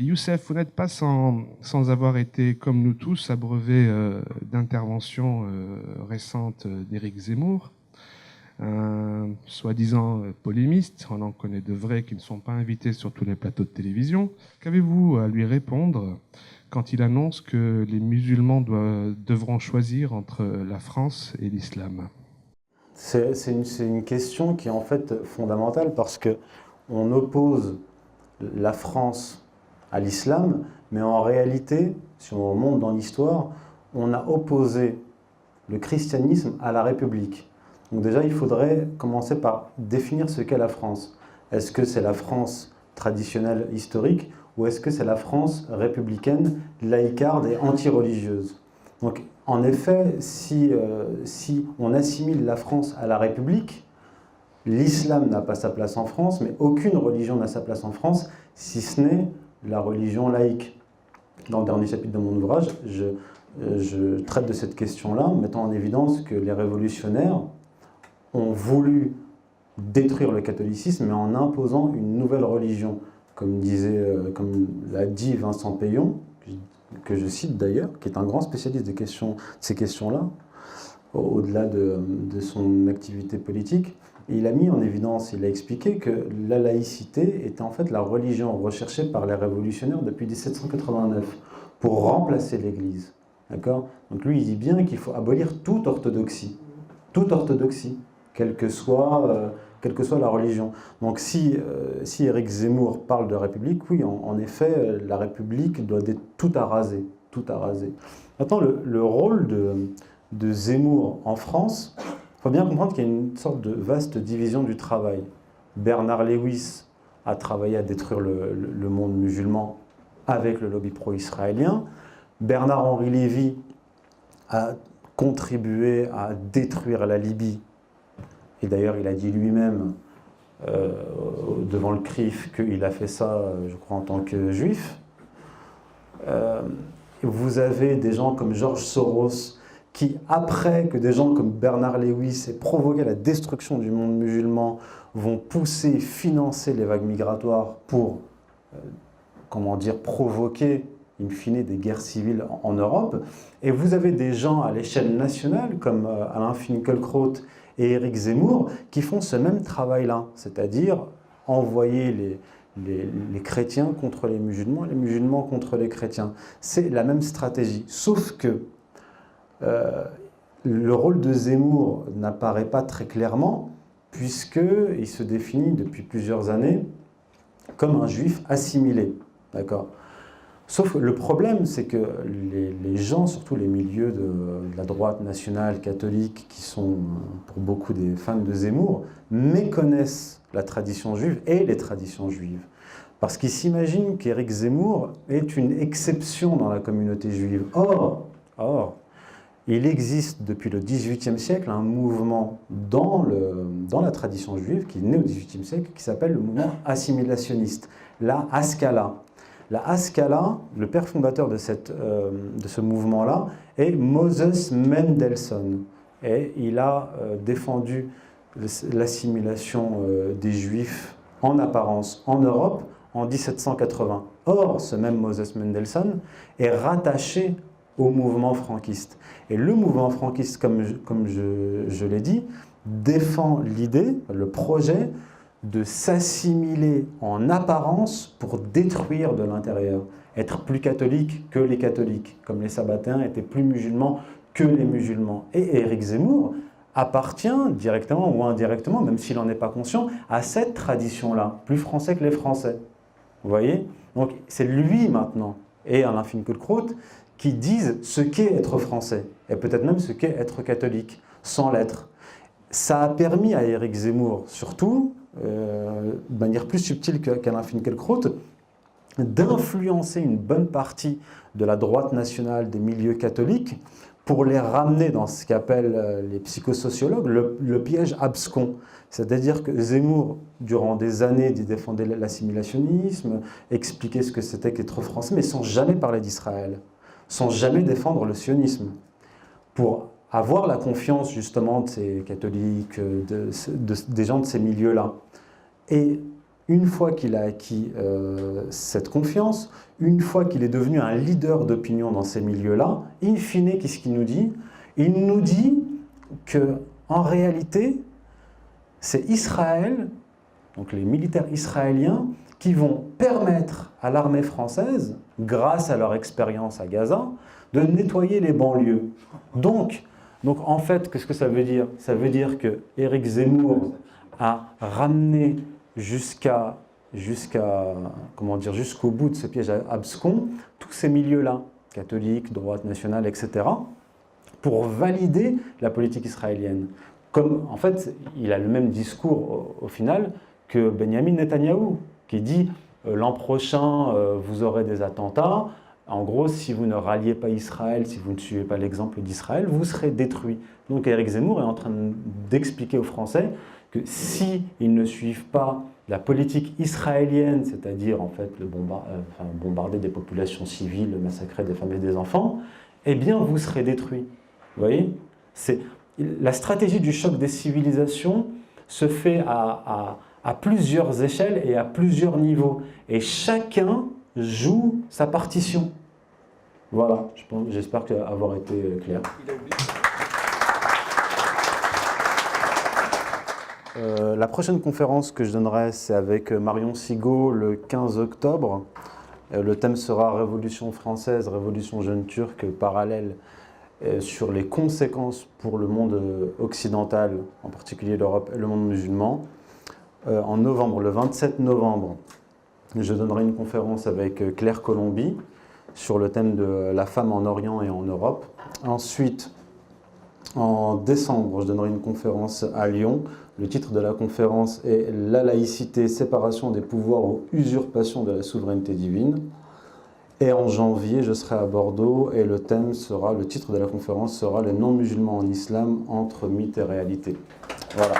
Youssef, vous n'êtes pas sans avoir été, comme nous tous, abreuvé d'interventions récentes d'Éric Zemmour, un soi-disant polémiste. On en connaît de vrais qui ne sont pas invités sur tous les plateaux de télévision. Qu'avez-vous à lui répondre quand il annonce que les musulmans devront choisir entre la France et l'islam? C'est une question qui est en fait fondamentale parce que on oppose la France à l'islam, mais en réalité, si on remonte dans l'histoire, on a opposé le christianisme à la République. Donc déjà, il faudrait commencer par définir ce qu'est la France. Est-ce que c'est la France traditionnelle historique ou est-ce que c'est la France républicaine, laïcarde et anti-religieuse? Donc en effet, si on assimile la France à la République, l'islam n'a pas sa place en France, mais aucune religion n'a sa place en France, si ce n'est la religion laïque. Dans le dernier chapitre de mon ouvrage, je traite de cette question-là, mettant en évidence que les révolutionnaires ont voulu détruire le catholicisme, mais en imposant une nouvelle religion. Comme l'a dit Vincent Peillon, que je cite d'ailleurs, qui est un grand spécialiste de ces questions-là, au-delà de son activité politique. Et il a mis en évidence, il a expliqué que la laïcité était en fait la religion recherchée par les révolutionnaires depuis 1789 pour remplacer l'Église. D'accord? Donc lui, il dit bien qu'il faut abolir toute orthodoxie, quelle que soit la religion. Donc si Éric Zemmour parle de République, oui, en effet, la République doit être tout à raser. Maintenant, le rôle de Zemmour en France, il faut bien comprendre qu'il y a une sorte de vaste division du travail. Bernard Lewis a travaillé à détruire le monde musulman avec le lobby pro-israélien. Bernard-Henri Lévy a contribué à détruire la Libye. Et d'ailleurs, il a dit lui-même devant le CRIF qu'il a fait ça, je crois, en tant que juif. Vous avez des gens comme George Soros qui, après que des gens comme Bernard Lewis aient provoqué la destruction du monde musulman, vont pousser, financer les vagues migratoires pour, provoquer, in fine, des guerres civiles en Europe. Et vous avez des gens à l'échelle nationale, comme Alain Finkielkraut et Éric Zemmour, qui font ce même travail-là, c'est-à-dire envoyer les chrétiens contre les musulmans contre les chrétiens. C'est la même stratégie, sauf que le rôle de Zemmour n'apparaît pas très clairement, puisqu'il se définit depuis plusieurs années comme un juif assimilé. D'accord ? Sauf que le problème, c'est que les gens, surtout les milieux de la droite nationale catholique, qui sont pour beaucoup des fans de Zemmour, méconnaissent la tradition juive et les traditions juives. Parce qu'ils s'imaginent qu'Éric Zemmour est une exception dans la communauté juive. Or, il existe depuis le XVIIIe siècle un mouvement dans la tradition juive, qui est né au XVIIIe siècle, qui s'appelle le mouvement assimilationniste, la Haskalah. La Haskalah, le père fondateur de ce mouvement-là, est Moses Mendelssohn. Et il a défendu l'assimilation des Juifs en apparence en Europe en 1780. Or, ce même Moses Mendelssohn est rattaché au mouvement franquiste. Et le mouvement franquiste, comme je l'ai dit, défend l'idée, le projet de s'assimiler en apparence pour détruire de l'intérieur, être plus catholique que les catholiques, comme les sabbatains étaient plus musulmans que les musulmans. Et Éric Zemmour appartient directement ou indirectement, même s'il n'en est pas conscient, à cette tradition-là, plus français que les Français. Vous voyez? Donc c'est lui maintenant, et Alain Finkielkraut, qui disent ce qu'est être français, et peut-être même ce qu'est être catholique, sans l'être. Ça a permis à Éric Zemmour, surtout, de manière plus subtile qu'Alain Finkielkraut, d'influencer une bonne partie de la droite nationale des milieux catholiques pour les ramener dans ce qu'appellent les psychosociologues le piège abscon. C'est-à-dire que Zemmour, durant des années, défendait l'assimilationnisme, expliquait ce que c'était qu'être français, mais sans jamais parler d'Israël, sans jamais défendre le sionisme. Pour avoir la confiance justement de ces catholiques, des gens de ces milieux-là. Et une fois qu'il a acquis cette confiance, une fois qu'il est devenu un leader d'opinion dans ces milieux-là, in fine, qu'est-ce qu'il nous dit? Il nous dit qu'en réalité, c'est Israël, donc les militaires israéliens, qui vont permettre à l'armée française, grâce à leur expérience à Gaza, de nettoyer les banlieues. Donc en fait, qu'est-ce que ça veut dire? Ça veut dire que Éric Zemmour a ramené jusqu'au bout de ce piège abscon tous ces milieux-là, catholiques, droite nationale, etc., pour valider la politique israélienne. Comme, en fait, il a le même discours au final que Benjamin Netanyahou, qui dit l'an prochain, vous aurez des attentats. En gros, si vous ne ralliez pas Israël, si vous ne suivez pas l'exemple d'Israël, vous serez détruits. Donc Éric Zemmour est en train d'expliquer aux Français que s'ils ne suivent pas la politique israélienne, c'est-à-dire en fait bombarder des populations civiles, massacrer des femmes et des enfants, eh bien vous serez détruits. Vous voyez? La stratégie du choc des civilisations se fait à plusieurs échelles et à plusieurs niveaux. Et chacun joue sa partition. Voilà, j'espère avoir été clair. La prochaine conférence que je donnerai, c'est avec Marion Sigaud le 15 octobre. Le thème sera Révolution française, Révolution jeune turque parallèle sur les conséquences pour le monde occidental, en particulier l'Europe et le monde musulman. En novembre, le 27 novembre, je donnerai une conférence avec Claire Colombi sur le thème de la femme en Orient et en Europe. Ensuite, en décembre, je donnerai une conférence à Lyon. Le titre de la conférence est « La laïcité, séparation des pouvoirs ou usurpation de la souveraineté divine ». Et en janvier, je serai à Bordeaux et le titre de la conférence sera « Les non-musulmans en islam entre mythe et réalité ». Voilà.